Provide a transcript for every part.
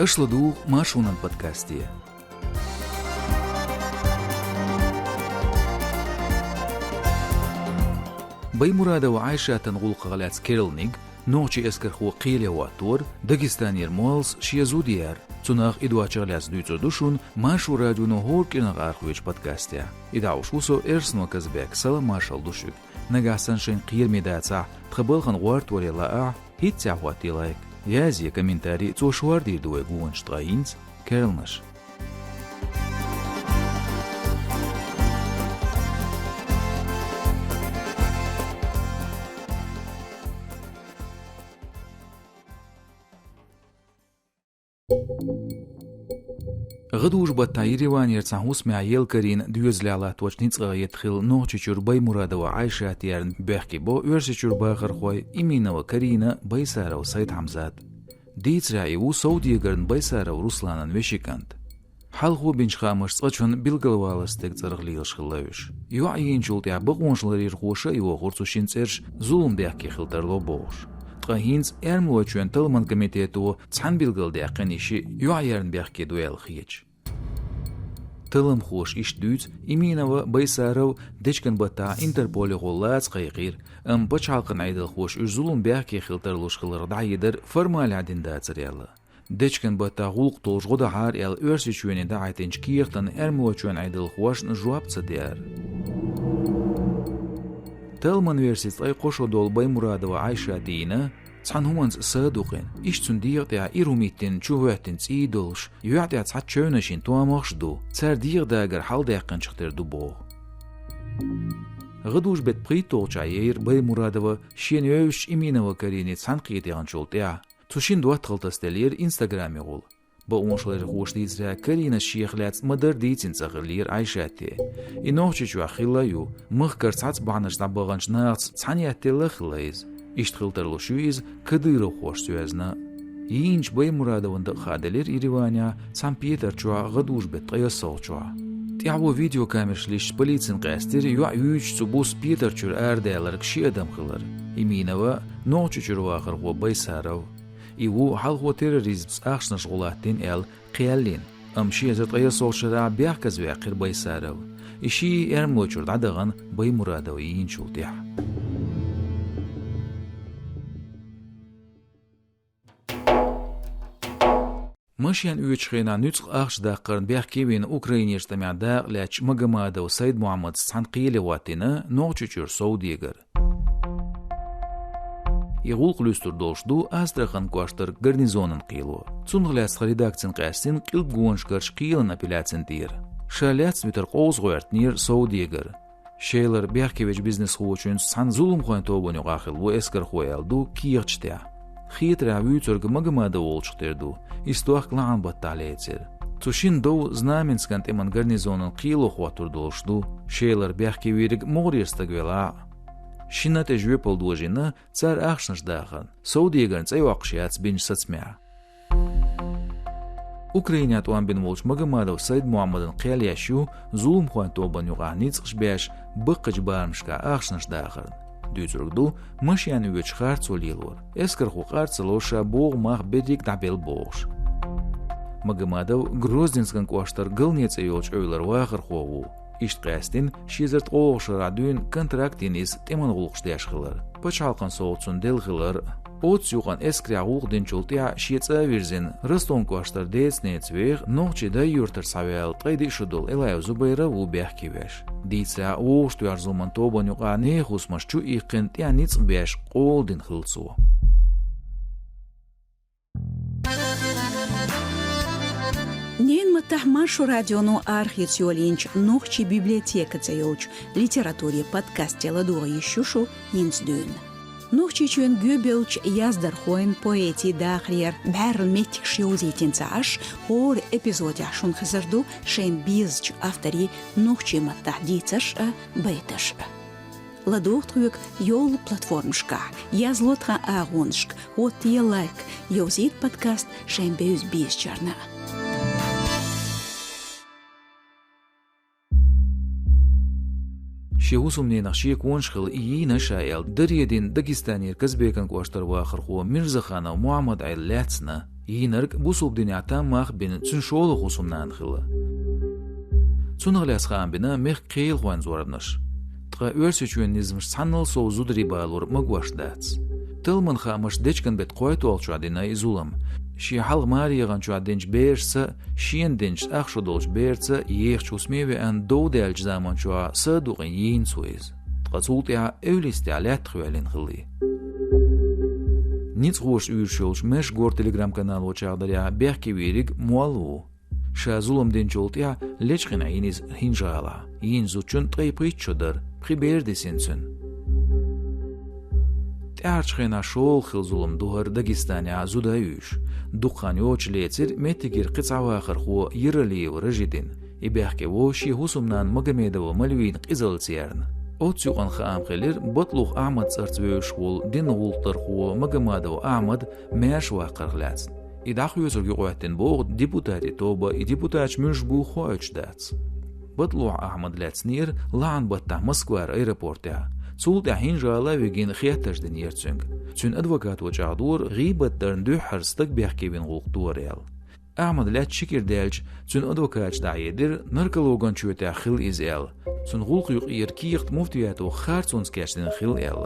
اشلدو ماشونا بودكاستية. بي مرادة وعايشة تنغلق غلات كيرلنيغ نوعشي اسكر خو قيلة واتور داغستانير مولز شيزوديار تناغ إدواج غلاس دويتر دوشون ماشو راديو نهور كيرنغ آرخويش بودكاستية. إدعوش وصو إرسنو كزباك سلا ماشال دوشوك نغاسان شين قير ميداتا تخبالخن غوارت ولي لاع هيت تعواتي لايك يازي كومنتاري توشوار دير دوي قوان شتغاينز كيرلنش. غدوش بطايري وان يرتاحوس مع يلكرين دوز لعلات وشنيت يدخل نوعشور باي مرادة وعايشة تيارن بيحكي بو ورششور باخر خوي إمينة وكرينة بيسارة وسيد حمزات ديت رايو سعودية قرن بيسارة ورسلانا وشيكانت حلقو بنش خامش صغشون بالقلوالستك ترغليل شخلاوش يوعيين شولتيا بغونشلرير خوشة يو غورتوشين ترش ظلم بيحكي خلتر لو بوش تغهينز ارموچون تلمن كوميتيتو تسحن بالقل داقنيشي يوعيرن بيحكي دويل خيج تلم خوش إش دوت إمينوا بيسارو ديشكن بطا انتربولي غولات قيقير بچالقن عيدل خوش إش ظلم بيحكي خلتر لوش خلر دعيدر فرمال عدين داتر يالا ديشكن بطا غلق طوش غدا عار يال ارسي چويني دعيتنش كيرتن ارموچون عيدل خوش نجواب تديار تلمن ويرسيت اي قوشو دول باي مرادة وعايشة دينا تسحن همانز صادوقين إش تندير تاع إيروميتين چوهتين تسيدولش يوعد تسحت شونشين توامخش دو تسار دير داگر حال داقن شختر دو بوغ غدوش بيت بريتوغ عيير باي مرادة وشين يوش إمينة وكاريني تسحن قيتيان شول تاع تشين دوات غلطستلير إنستغرامي غول بأونشلر خوش ديزرا كارينا الشيخ لات مدر ديتين تغلير عايشاتي إنوغشي شو أخيلا يو مخكر تسعت بعنش نبغانش ناغت تسحنياتي لخلايز إشتغلتر لشويز كديرو خوش سوازنا يينش باي مرادة وندق خادلير إيريوانيا سان بيتر چوا غدوش بطقيا صوت چوا تيعبو فيديو كاميرش ليش بليتسن قاستير يوعيوش تبوس بيتر چور أردالر كشي أدم خلر إمينوا نوچو چور آخر غو باي سارو إيوو حال غو تيروريزمس أخشنش غلاتين قيالين أمشي زت أي صوت شرع بيحكز ويقير باي سارو إشي إرمو چور دعدغن باي مرادة ويين شولتيح ماشيان اوچخينا نوتق اخش داقرن بيحكي بين اوكراينيش تمع داق لاچ مغماده وسيد محمد سانقيلي واتنا نوچچور سعوديگر يغول قلوستر دوشدو استرخان كواشتر гарнизонын قيلو цунгляс редакцин قاستين قيل гоншкарш قيلن апелляцин тир шаляц митер qoz goertnir саудиگر шейлер бяхкевич бизнес хуучун сан зулум khoyn тобону гахил во эскер хоялду киерчтя خيتر عويتر مغماده ولچتردو истуах клан батталетер тушин дов знаменскант эман гарнизонын قيلو хватур долшду шейлер бяхки вириг могрестагвела шинате жвепол дожина цар ахшнш дахан саудиеган цайвакшиац бинч сацмя Украина туан бин волч магамадов Сайд Мухаммадын қиялияшу зулум хуан тобан юғаниц қшбяш бұққыч бармшка ахшнш дахан Düzürgdu mashyan üç xarts olilor. Esker xu xarts loşa boğ mağ bedik dabel boğş. Magamadev Grozdinskan koştar gılnets eyolç öyler vağır xoğu. İşt qəstin şizert oğş radün kontraktiniz teman olğuşda yaşqılar. Paçalqan soğutsun delğılar. Ots yuğan eskri ağuğdin çultya şietsa virzin. Rıston koştar desnets veğ noğçi da yurtır savel qaydi şudul elay zubayra u bəhkiveş. Ditsa oğş tuyarzılman toban yuğa ne xusmaş çu iqin tiyanits beş qoldin xılsu. Нен мытах машу радиону архициолинч нохчи библиотека цеёч литературе подкасте ладуа ещушу инсдюн. Нохчи чуен гюбелч яздар хоин поэти дахриер бәрл метик шиозитин цааш хор эпизоди ашун хазарду шен бизч автори нохчи маттах дицаш бейташ. Ладуhtruik йол платформшка язлотха агоншк от е лайк йозит подкаст шен беюз бизчарна. شيوسمني نخشيك ونشخل إينا شايل دريدين داغستانير كزبيكن كواشتر واخر خو مرزا خانا ومحمد عيل لاتسنا Yinarg bu subdinata mach bin zün şolu husumnan xılı. Zunaglas xan bina mech qeyl xoan zorabnash. Tqa örsüçün nizmiş sannal so zudri balur magwashdats. Tılman xamash dechkan bet qoytu alçadina zulam. Şi hal mariyagan çuadinç beersa, şien dinç axşu dolç beersa, yeğç usmevi an doğdelç zaman çua saduqin yin suiz. Tqa zultia evlisti alat xwelin xili. Nic xoş ürşolç mesh gor telegram kanal oçağdarya berki verig mualu. Şazulam dinç oltia lechqina yiniz hinjala. Yin zuçun tqaypriçodar, priberdisinsun. Archena şol xilzulum duhar Dagestania zudayuş. Duqan yoç leçir metigir qitsawa xirxu yirli rajidin. İberke wo şi husumnan Magomedovo malvin qizaltsiyarn. Otsuqan xam xilir batluq Ahmad sartsvöş wol din wultar xu Magomedovo Ahmad mesh waqirlats. İdax yuzurgi qoyattin bo deputati toba deputat müşbu xoyçdats. Batluq Ahmad latsnir lan batta Moskva aeroportya. Sulta hinjala wegen khiyatajdin yertsung. Tün advokat oçağdur gıybetlerin dühharstık behkevin gulqturel. Ahmad lat şikirdelç tün advokat dayedir narkologan çöte xil izel. Tün gulqyuq yerkiyiq muftiyatu khartsonskeştin xil el.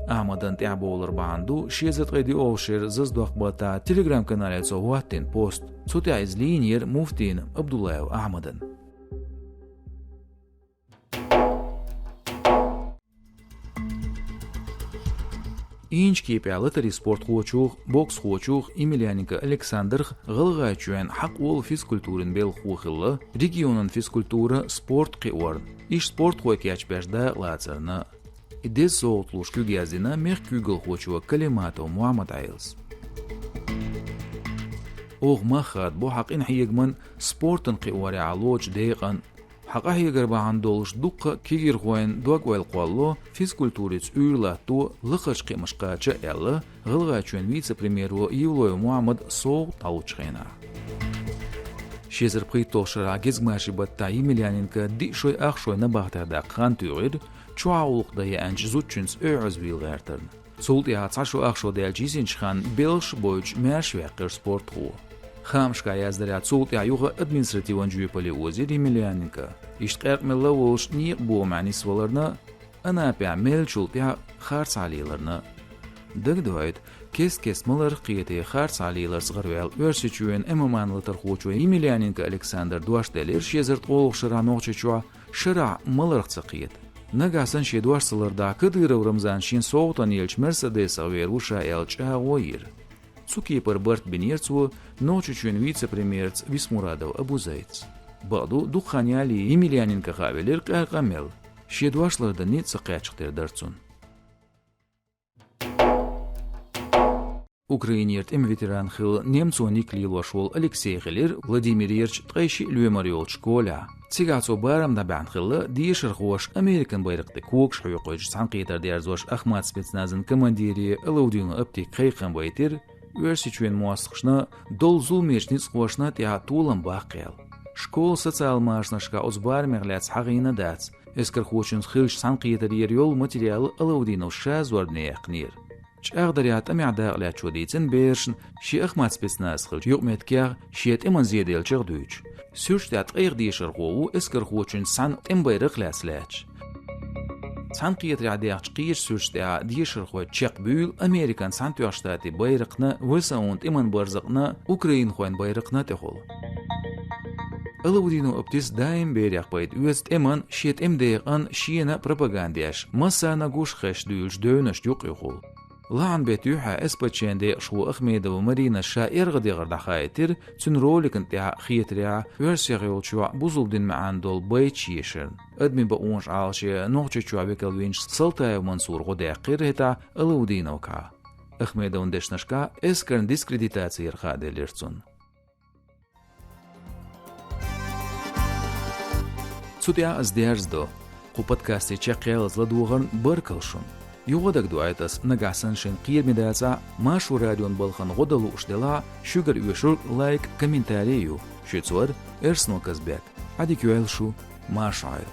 Ahmad'ın tabolar bandu şezet qedi ovşer zazdoqbata Telegram kanalel sowatin post. Suta izlinyer muftin Abdullayev Ahmad'ın. Инчки пялатари спорт хочух, бокс хочух, Емельяненко Александр гылгачуен хак ол физкультурин бел хухылы, регионын физкультура спорт қиорн. Иш спорт хойкяч бежда лацарна. Идес соутлуш күгязина мех күгыл хочуа калимато Муаммад Айлс. Оғ махад бо хақин хиегман спортын қиори алоч дейған حقه يقربان دولش دقة كيغير خوين دوغ والقوالو فيزكولتوريتس أولاتو لخشقي مشقاتشا إلا غلغاتشوين вице-премьеру Евлою Муаммад Соу Таучхена. شيزر بريتو شرا گزماشي بطا Емельяненко دي شوي أخشوي نباغتا دا قان تيغير چوعولق دا يانج زوتشنس أعز ويلغيرترن. سولتي هاتساشو أخشو دا الجيزينش خان بيلش بويج ميرش ويقر سبورت خو. خامشكا يازدريات سولتي عيوغا ادمنستراتيوان جويبالي وزير Емельяненко. İştqaq milla wolş niq bu mani svalarna ana pamel chultya xarts alilarna. Dagdoyt kes malar qiyete xarts alilar sgirvel örsüçüen emamanlıtar xoçu Емельяненко Alexander Duashdeler şezert olxşara noqçuwa şara malar qiyet. Nagasan şedwarslarda kıdırı Ramzan şin soğutan yelç Mercedes averuşa elça oyir. Цукипер Барт Бенерцу noqçuçün vice-premierts Vismuradov Abuzayts. Bağdu duqanyali Емельяненко xaveler qarqamel. Şedwaşlarda netsa qaçıqter dartsun. Ukrainert veteran xil Nemconik lilwashol Alexey Ghiler Vladimir Yerch tqayshi Lüemaryol şkola. Tsigatso baramda ban xilli diyeshir xoş Amerikan bayraqda koksh huyqoj sanqetar derzosh Ahmad spetsnazın komandiri Alaudion Aptik qayqan baytir Örsüçün muasqshna dol zulmeshnis xoşna tia tulam baqel. Школ социал машнашка озбар мегляц хагина дац. Эскер хочун хилш санқиетер ерёл материалы Алаудинов шазвордне яқнир. Чағдарят амяда лячудицин бершн ши Ахмад спецназ хилш юқметкер шиет эман зедел чагдуч. Сүрштат айрдишер хоу эскер хочун сан эмбайрық ляслач. Санқиетер адяч қиш сүрштя дишер хо чақбүл Американ сантуаштати байрықна высаунд эман барзықна Украин хоен байрықна техол. Алаудину оптис даим беряq bayt üest eman şet emdeğan şiena propagandiyаш masana guş xeş düş dönüş yok yokul. Lan betüha espaçende şu Ahmedov Marina şair gıdığır da xaytir tün rolikin ta xiyetriya versiyol çua buzuldin maandol bayt şişern. Admi ba onş alşe noqçu çua bekalvinç Saltayev Mansur godaqir heta Alaudinov ka. Ahmedov deşnaşka eskern diskreditatsiyer xadelertsun. Судя аздерздо, ку подкасте чекел зладуган баркалшун. Югодак дуайтас нагасаншин кирмедаца машу радион балхан годалу уштела шугар юшур лайк комментарию. Шицуар эрсно казбек. Адикюэлшу машайл.